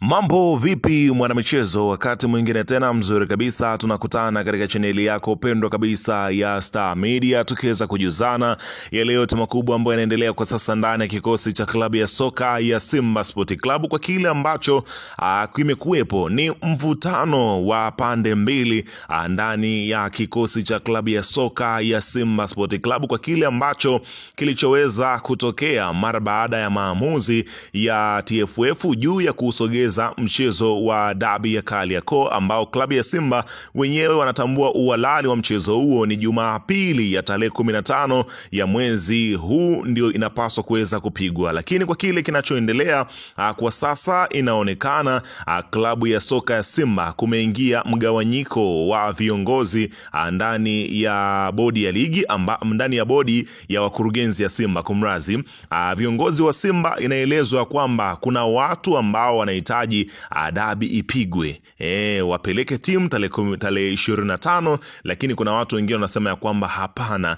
Mambo vipi mwanamichezo, wakati mwingine tena mzuri kabisa tunakutana katika chaneli yako pendwa kabisa ya Star Media, tukiweza kujuzana yale yote makubwa ambayo yanaendelea kwa sasa ndani ya kikosi cha klabu ya soka ya Simba Sport Club, kwa kile ambacho kimekuwepo ni mvutano wa pande mbili ndani ya kikosi cha klabu ya soka ya Simba Sport Club, kwa kile ambacho kilichoweza kutokea mara baada ya maamuzi ya TFF juu ya kusogeza mchezo wa dabi ya Kariakoo, ambao klabu ya Simba wenyewe wanatambua uhalali wa mchezo huo ni Jumapili ya tarehe 15 ya mwezi huu ndio inapaswa kuweza kupigwa. Lakini kwa kile kinachoendelea kwa sasa, inaonekana klabu ya soka ya Simba kumeingia mgawanyiko wa viongozi ndani ya bodi ya ligi, ndani ya bodi ya wakurugenzi ya Simba. Kumrazi, viongozi wa Simba inaelezwa kwamba kuna watu ambao wanahitaji dabi ipigwe, wapeleke timu tarehe 25, lakini kuna watu wengine wanasema ya kwamba hapana,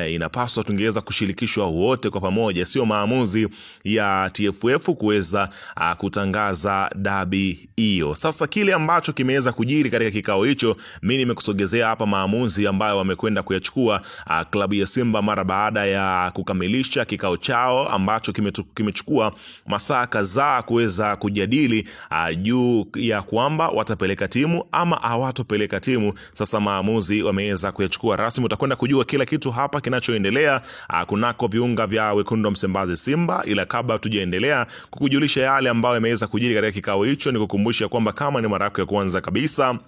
inapaswa tungeweza kushirikishwa wote kwa pamoja, sio maamuzi ya TFF kuweza kutangaza dabi hiyo. Sasa kile ambacho kimeweza kujiri katika kikao hicho, mimi nimekusogezea hapa maamuzi ambayo wamekwenda kuyachukua klabu ya Simba mara baada ya kukamilisha kikao chao ambacho kimechukua masaa kadhaa kuweza kujadili juu ya kwamba watapeleka timu ama hawatopeleka timu. Sasa maamuzi wameweza kuyachukua rasmi. Utakwenda kujua kila kitu hapa kinachoendelea kunako viunga vya wekundu wa Msimbazi Simba, ila kabla tujaendelea kukujulisha yale ambayo yameweza kujiri katika kikao hicho, ni kukumbusha kwamba kama ni mara yako ya kwanza kabisa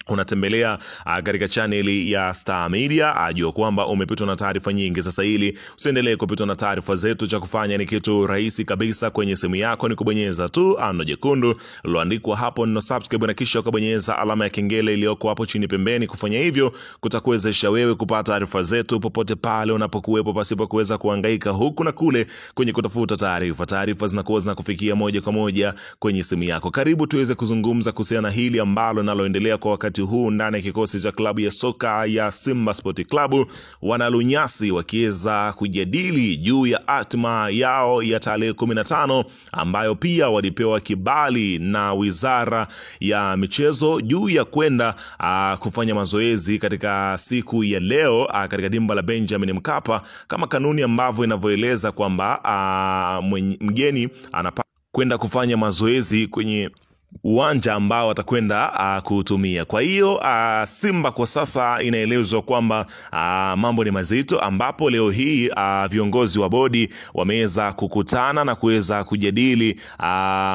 unatembelea katika chaneli ya Star Media, ajua kwamba umepitwa na taarifa nyingi. Sasa ili usiendelee kupitwa na taarifa zetu, cha kufanya ni kitu rahisi kabisa. Kwenye simu yako ni kubonyeza tu ano jekundu liloandikwa hapo neno subscribe, na kisha ukabonyeza alama ya kengele iliyoko hapo chini pembeni. Kufanya hivyo kutakuwezesha wewe kupata taarifa zetu popote pale unapokuwepo, pasipo kuweza kuhangaika huku na kule kwenye kutafuta taarifa. Taarifa zinakuwa zinakufikia moja kwa moja kwenye simu yako. Karibu tuweze kuzungumza kuhusiana na hili ambalo linaloendelea kwa wakati huu ndani ya kikosi cha klabu ya soka ya Simba Sport Club. Wanalunyasi wakiweza kujadili juu ya hatima yao ya tarehe 15, ambayo pia walipewa kibali na Wizara ya Michezo juu ya kwenda kufanya mazoezi katika siku ya leo katika dimba la Benjamin Mkapa, kama kanuni ambavyo inavyoeleza kwamba mgeni anapaswa kwenda kufanya mazoezi kwenye uwanja ambao watakwenda kutumia. Kwa hiyo Simba kwa sasa inaelezwa kwamba mambo ni mazito, ambapo leo hii viongozi wa bodi wameweza kukutana na kuweza kujadili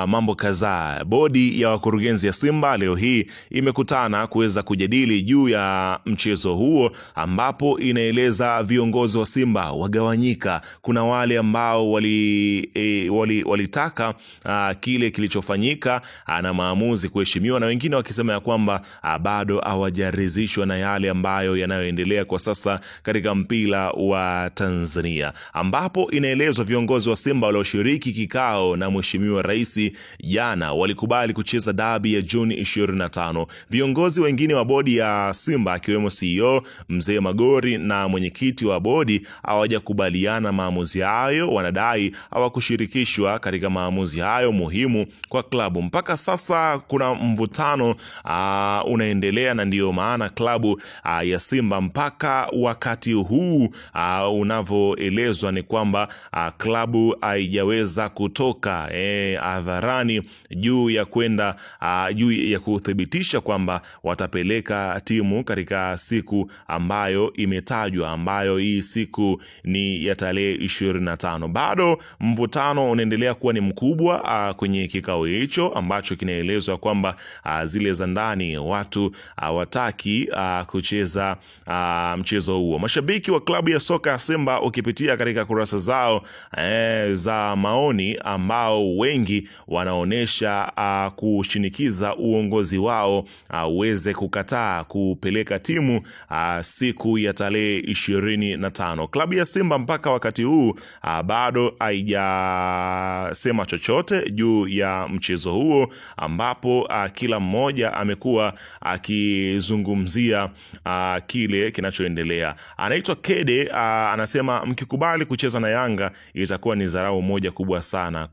mambo kadhaa. Bodi ya wakurugenzi ya Simba leo hii imekutana kuweza kujadili juu ya mchezo huo, ambapo inaeleza viongozi wa Simba wagawanyika. Kuna wale ambao walitaka kile kilichofanyika na maamuzi kuheshimiwa, na wengine wakisema ya kwamba bado hawajaridhishwa na yale ambayo yanayoendelea kwa sasa katika mpira wa Tanzania, ambapo inaelezwa viongozi wa Simba walioshiriki kikao na Mheshimiwa Rais jana walikubali kucheza dabi ya Juni 25. Viongozi wengine wa bodi ya Simba akiwemo CEO Mzee Magori na mwenyekiti wa bodi hawajakubaliana maamuzi hayo. Wanadai hawakushirikishwa katika maamuzi hayo muhimu kwa klabu. Mpaka sasa kuna mvutano unaendelea, na ndiyo maana klabu ya Simba mpaka wakati huu unavyoelezwa ni kwamba klabu haijaweza kutoka hadharani juu ya kwenda juu ya kuthibitisha kwamba watapeleka timu katika siku ambayo imetajwa, ambayo hii siku ni ya tarehe 25. Bado mvutano unaendelea kuwa ni mkubwa kwenye kikao hicho ambacho kinaelezwa kwamba zile za ndani watu hawataki kucheza mchezo huo. Mashabiki wa klabu ya soka ya Simba ukipitia katika kurasa zao za maoni, ambao wengi wanaonesha kushinikiza uongozi wao uweze kukataa kupeleka timu siku ya tarehe 25. Klabu ya Simba mpaka wakati huu bado haijasema chochote juu ya mchezo huo ambapo kila mmoja amekuwa akizungumzia kile kinachoendelea. Anaitwa Kede, anasema mkikubali kucheza na Yanga itakuwa ni dharau moja kubwa sana.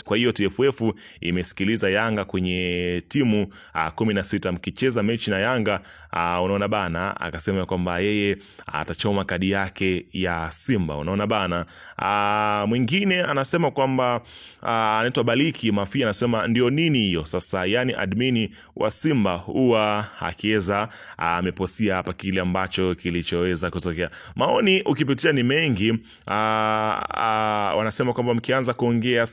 Kwa hiyo TFF imesikiliza Yanga kwenye timu 16, mkicheza mechi na Yanga unaona bana, akasema kwamba yeye atachoma kadi yake ya Simba, unaona bana. Mwingine anasema kwamba anaitwa Baliki Mafia, anasema ndio nini hiyo sasa, yani admini wa Simba huwa akiweza amepostia hapa kile ambacho kilichoweza kutokea. Maoni ukipitia ni mengi. Wanasema kwamba mkianza kuongea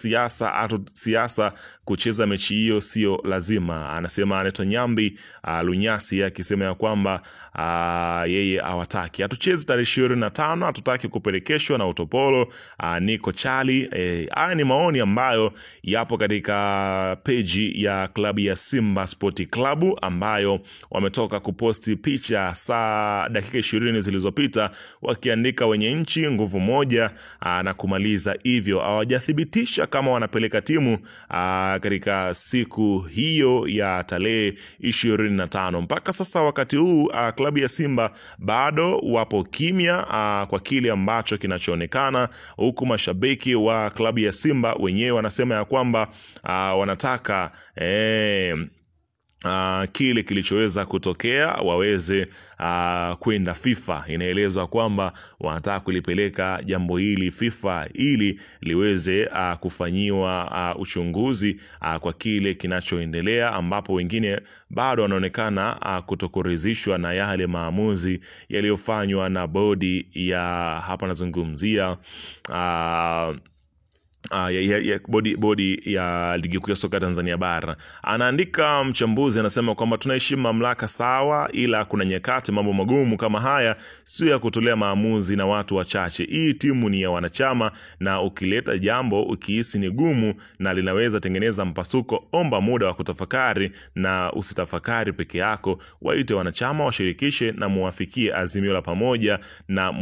siasa kucheza mechi hiyo sio lazima. Anasema anaitwa Nyambi Lunyasi akisema ya kwamba yeye hawataki, hatuchezi tarehe 25, hatutaki kupelekeshwa na utopolo. Niko chali. Haya ni maoni ambayo yapo katika peji ya klabu ya Simba Sport Club, ambayo wametoka kuposti picha dakika 20 zilizopita wakiandika wenye nchi nguvu moja, na kumaliza hivyo. Hawajathibitisha kama wanapeleka timu katika siku hiyo ya tarehe 25. Mpaka sasa wakati huu klabu ya Simba bado wapo kimya kwa kile ambacho kinachoonekana, huku mashabiki wa klabu ya Simba wenyewe wanasema ya kwamba wanataka kile kilichoweza kutokea waweze kwenda FIFA. Inaelezwa kwamba wanataka kulipeleka jambo hili FIFA ili liweze kufanyiwa uchunguzi kwa kile kinachoendelea, ambapo wengine bado wanaonekana kutokuridhishwa na yale maamuzi yaliyofanywa na bodi ya hapa nazungumzia bodi ya ligi kuu ya soka Tanzania bara. Anaandika mchambuzi, anasema kwamba tunaheshimu mamlaka sawa, ila kuna nyakati mambo magumu kama haya sio ya kutolea maamuzi na watu wachache. Hii timu ni ya wanachama, na ukileta jambo ukihisi ni gumu na linaweza tengeneza mpasuko, omba muda wa kutafakari, na usitafakari peke yako. Waite wanachama, washirikishe na muafikie azimio la pamoja, na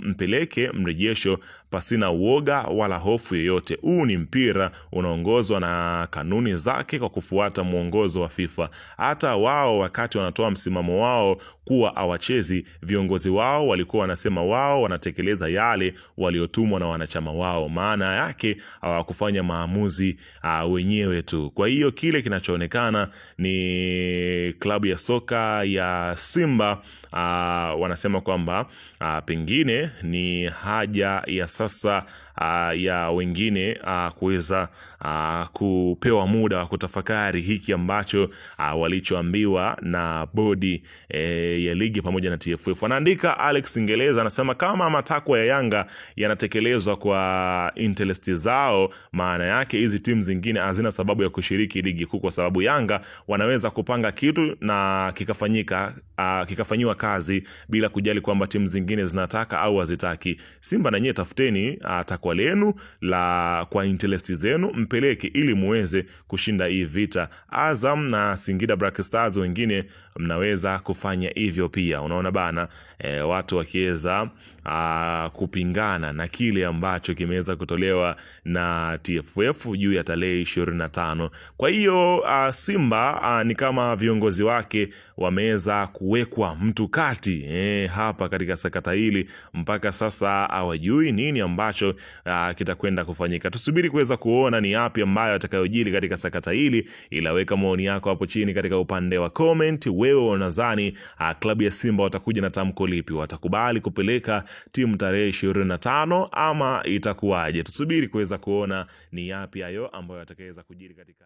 mpeleke mrejesho pasina uoga wala hofu yoyote. Huu ni mpira unaongozwa na kanuni zake kwa kufuata mwongozo wa FIFA. Hata wao wakati wanatoa msimamo wao kuwa hawachezi, viongozi wao walikuwa wanasema wao wanatekeleza yale waliotumwa na wanachama wao. Maana yake hawakufanya maamuzi wenyewe tu. Kwa hiyo kile kinachoonekana ni klabu ya soka ya Simba wanasema kwamba pengine ni haja ya sasa ya wengine kuweza kupewa muda wa kutafakari hiki ambacho walichoambiwa na bodi ya ligi pamoja na TFF. Anaandika Alex Ingereza, anasema kama matakwa ya Yanga yanatekelezwa kwa interest zao, maana yake hizi timu zingine hazina sababu ya kushiriki ligi kuu, kwa sababu Yanga wanaweza kupanga kitu na kikafanyiwa kazi bila kujali kwamba timu zingine zinataka au hazitaki. Simba na nyie tafuteni takwa lenu la kwa interest zenu, mpeleke ili muweze kushinda hii vita. Azam na Singida Black Stars wengine mnaweza kufanya hivyo pia. Unaona bana, watu wakiweza kupingana na kile ambacho kimeweza kutolewa na TFF juu ya tarehe 25. Kwa hiyo Simba ni kama viongozi wake wameweza kuwekwa mtu kati hapa katika sakata hili. Mpaka sasa hawajui nini ambacho kitakwenda kufanyika. Tusubiri kuweza kuona ni yapi ambayo atakayojiri katika sakata hili. Ila weka maoni yako hapo chini katika upande wa comment. Wewe unadhani klabu ya Simba watakuja na tamko lipi? Watakubali kupeleka timu tarehe 25 ama itakuwaje? Tusubiri kuweza kuona ni yapi hayo ambayo atakayeweza kujiri katika